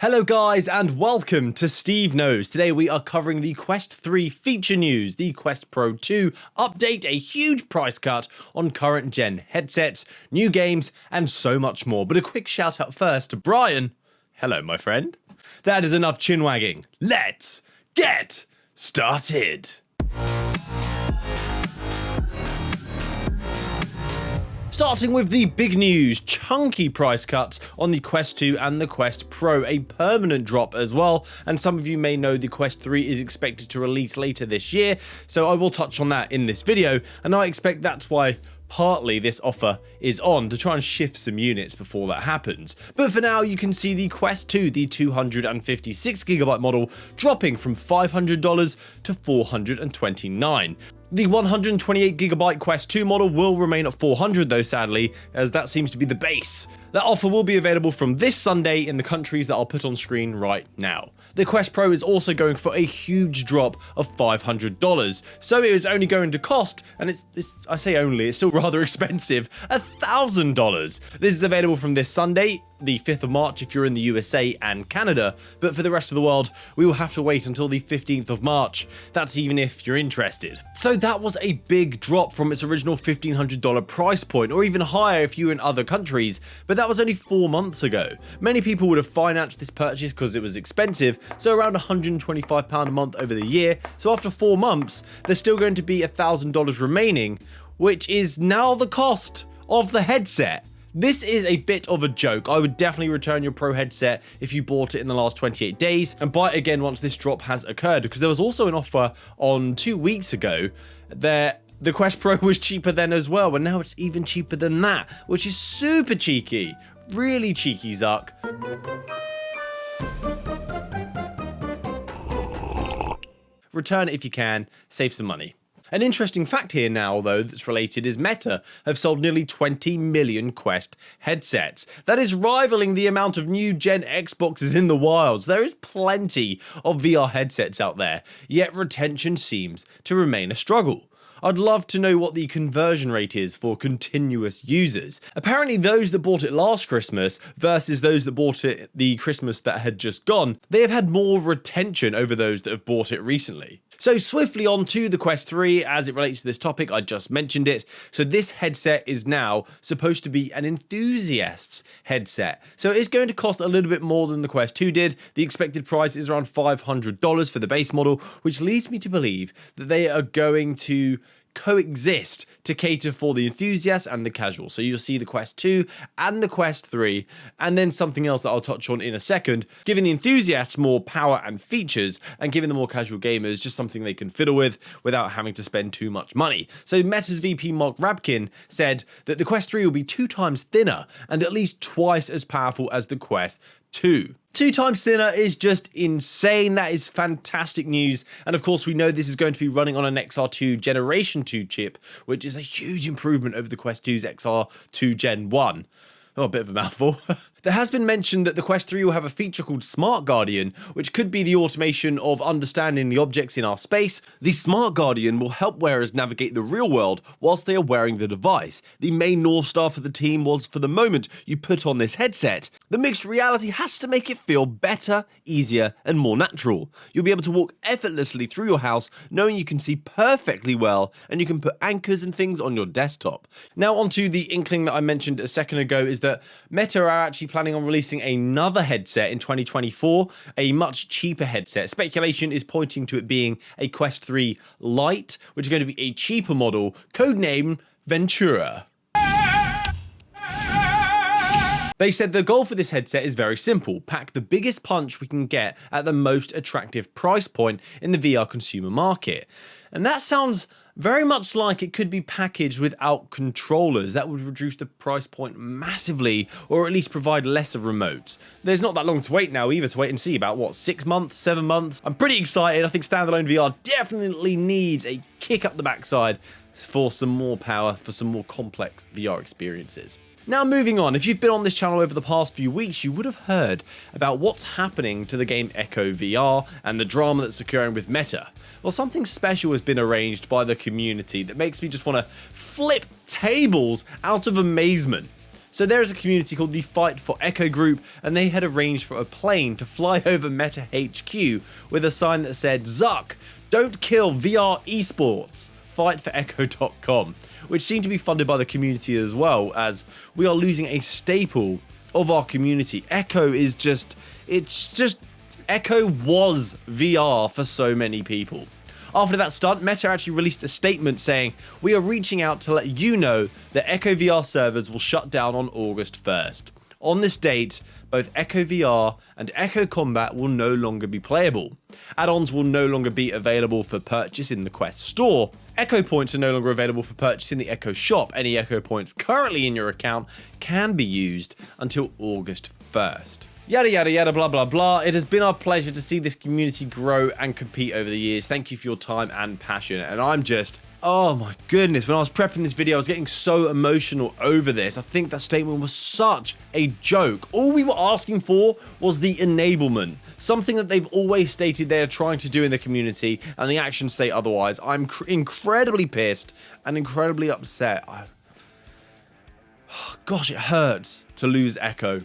Hello guys and welcome to SteveKnows. Today we are covering the Quest 3 feature news, the Quest Pro 2 update, a huge price cut on current gen headsets, new games and so much more. But a quick shout out first to Brian. Hello my friend. That is enough chin wagging. Let's get started. Starting with the big news, chunky price cuts on the Quest 2 and the Quest Pro, a permanent drop as well, and some of you may know the Quest 3 is expected to release later this year, so I will touch on that in this video, and I expect that's why partly this offer is on, to try and shift some units before that happens. But for now, you can see the Quest 2, the 256GB model, dropping from $500 to $429. The 128GB Quest 2 model will remain at $400 though, sadly, as that seems to be the base. That offer will be available from this Sunday in the countries that I'll put on screen right now. The Quest Pro is also going for a huge drop of $500, so it is only going to cost, and I say only, it's still rather expensive, $1,000. This is available from this Sunday, the 5th of March if you're in the USA and Canada, but for the rest of the world, we will have to wait until the 15th of March. That's even if you're interested. So that was a big drop from its original $1,500 price point, or even higher if you're in other countries, but that was only 4 months ago. Many people would have financed this purchase because it was expensive, so around £125 a month over the year, so after 4 months, there's still going to be $1,000 remaining, which is now the cost of the headset. This is a bit of a joke. I would definitely return your Pro headset if you bought it in the last 28 days and buy it again once this drop has occurred, because there was also an offer on 2 weeks ago that the Quest Pro was cheaper then as well, and now it's even cheaper than that, which is super cheeky. Really cheeky, Zuck. Return it if you can, save some money. An interesting fact here now, though, that's related is Meta have sold nearly 20 million Quest headsets. That is rivaling the amount of new gen Xboxes in the wilds. There is plenty of VR headsets out there, yet retention seems to remain a struggle. I'd love to know what the conversion rate is for continuous users. Apparently those that bought it last Christmas versus those that bought it the Christmas that had just gone, they have had more retention over those that have bought it recently. So swiftly on to the Quest 3 as it relates to this topic, I just mentioned it. So this headset is now supposed to be an enthusiast's headset. So it's going to cost a little bit more than the Quest 2 did. The expected price is around $500 for the base model, which leads me to believe that they are going to coexist to cater for the enthusiast and the casual. So you'll see the Quest 2 and the Quest 3, and then something else that I'll touch on in a second, giving the enthusiasts more power and features, and giving the more casual gamers just something they can fiddle with without having to spend too much money. So Meta's VP Mark Rabkin said that the Quest 3 will be 2 times thinner and at least twice as powerful as the Quest 2. 2 times thinner is just insane. That is fantastic news. And of course, we know this is going to be running on an XR2 Generation 2 chip, which is a huge improvement over the Quest 2's XR2 Gen 1. Oh, a bit of a mouthful. There has been mention that the Quest 3 will have a feature called Smart Guardian, which could be the automation of understanding the objects in our space. The Smart Guardian will help wearers navigate the real world whilst they are wearing the device. The main North Star for the team was, for the moment you put on this headset, the mixed reality has to make it feel better, easier, and more natural. You'll be able to walk effortlessly through your house knowing you can see perfectly well, and you can put anchors and things on your desktop. Now onto the inkling that I mentioned a second ago, is that Meta are actually planning on releasing another headset in 2024, a much cheaper headset. Speculation is pointing to it being a Quest 3 Lite, which is going to be a cheaper model, codename Ventura. They said the goal for this headset is very simple: pack the biggest punch we can get at the most attractive price point in the VR consumer market. And that sounds very much like it could be packaged without controllers. That would reduce the price point massively, or at least provide lesser remotes. There's not that long to wait now either, to wait and see, about what, 6 months, 7 months? I'm pretty excited. I think standalone VR definitely needs a kick up the backside for some more power, for some more complex VR experiences. Now moving on, if you've been on this channel over the past few weeks, you would have heard about what's happening to the game Echo VR and the drama that's occurring with Meta. Well, something special has been arranged by the community that makes me just want to flip tables out of amazement. So there is a community called the Fight for Echo group, and they had arranged for a plane to fly over Meta HQ with a sign that said, "Zuck, don't kill VR esports, fightforecho.com," which seemed to be funded by the community as well, as we are losing a staple of our community. Echo is just, Echo was VR for so many people. After that stunt, Meta actually released a statement saying, "We are reaching out to let you know that Echo VR servers will shut down on August 1st. On this date, both Echo VR and Echo Combat will no longer be playable. Add-ons will no longer be available for purchase in the Quest store. Echo points are no longer available for purchase in the Echo shop. Any Echo points currently in your account can be used until August 1st. Yada yada yada blah blah blah. It has been our pleasure to see this community grow and compete over the years. Thank you for your time and passion. And I'm just, oh my goodness, when I was prepping this video, I was getting so emotional over this. I think that statement was such a joke. All we were asking for was the enablement, something that they've always stated they're trying to do in the community, and the actions say otherwise. I'm incredibly pissed and incredibly upset. Gosh, it hurts to lose Echo.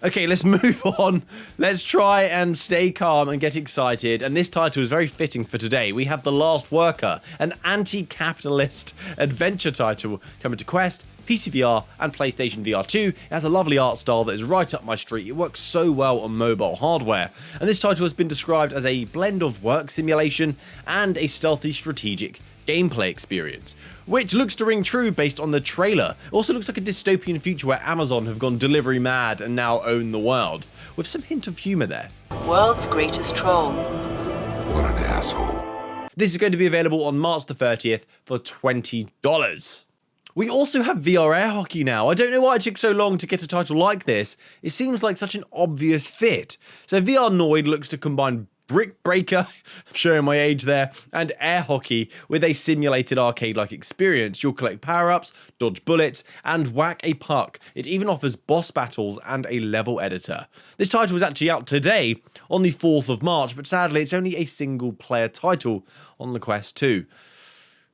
Okay, let's move on. Let's try and stay calm and get excited. And this title is very fitting for today. We have The Last Worker, an anti-capitalist adventure title coming to Quest, PC VR, and PlayStation VR 2. It has a lovely art style that is right up my street. It works so well on mobile hardware. And this title has been described as a blend of work simulation and a stealthy strategic gameplay experience, which looks to ring true based on the trailer. It also looks like a dystopian future where Amazon have gone delivery mad and now own the world, with some hint of humour there. World's greatest troll. What an asshole. This is going to be available on March the 30th for $20. We also have VR air hockey now. I don't know why it took so long to get a title like this. It seems like such an obvious fit. So VRNOID looks to combine Brick Breaker, I'm showing my age there, and air hockey with a simulated arcade-like experience. You'll collect power-ups, dodge bullets, and whack a puck. It even offers boss battles and a level editor. This title was actually out today on the 4th of March, but sadly it's only a single-player title on the Quest 2.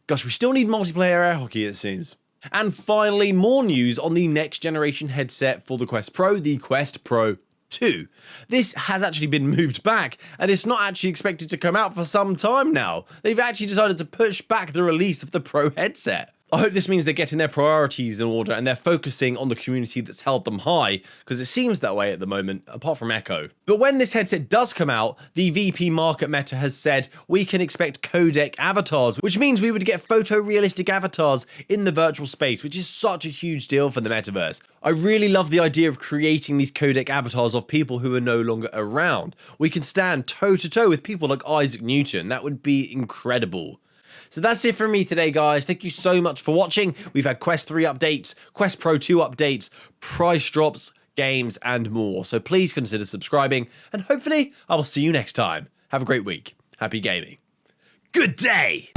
Gosh, we still need multiplayer air hockey, it seems. And finally, more news on the next-generation headset for the Quest Pro, the Quest Pro 2. This has actually been moved back, and it's not actually expected to come out for some time now. They've actually decided to push back the release of the Pro headset. I hope this means they're getting their priorities in order and they're focusing on the community that's held them high, because it seems that way at the moment, apart from Echo. But when this headset does come out, the VP Market Meta has said we can expect codec avatars, which means we would get photorealistic avatars in the virtual space, which is such a huge deal for the metaverse. I really love the idea of creating these codec avatars of people who are no longer around. We can stand toe-to-toe with people like Isaac Newton. That would be incredible. So that's it from me today, guys. Thank you so much for watching. We've had Quest 3 updates, Quest Pro 2 updates, price drops, games, and more. So please consider subscribing, and hopefully I will see you next time. Have a great week. Happy gaming. Good day!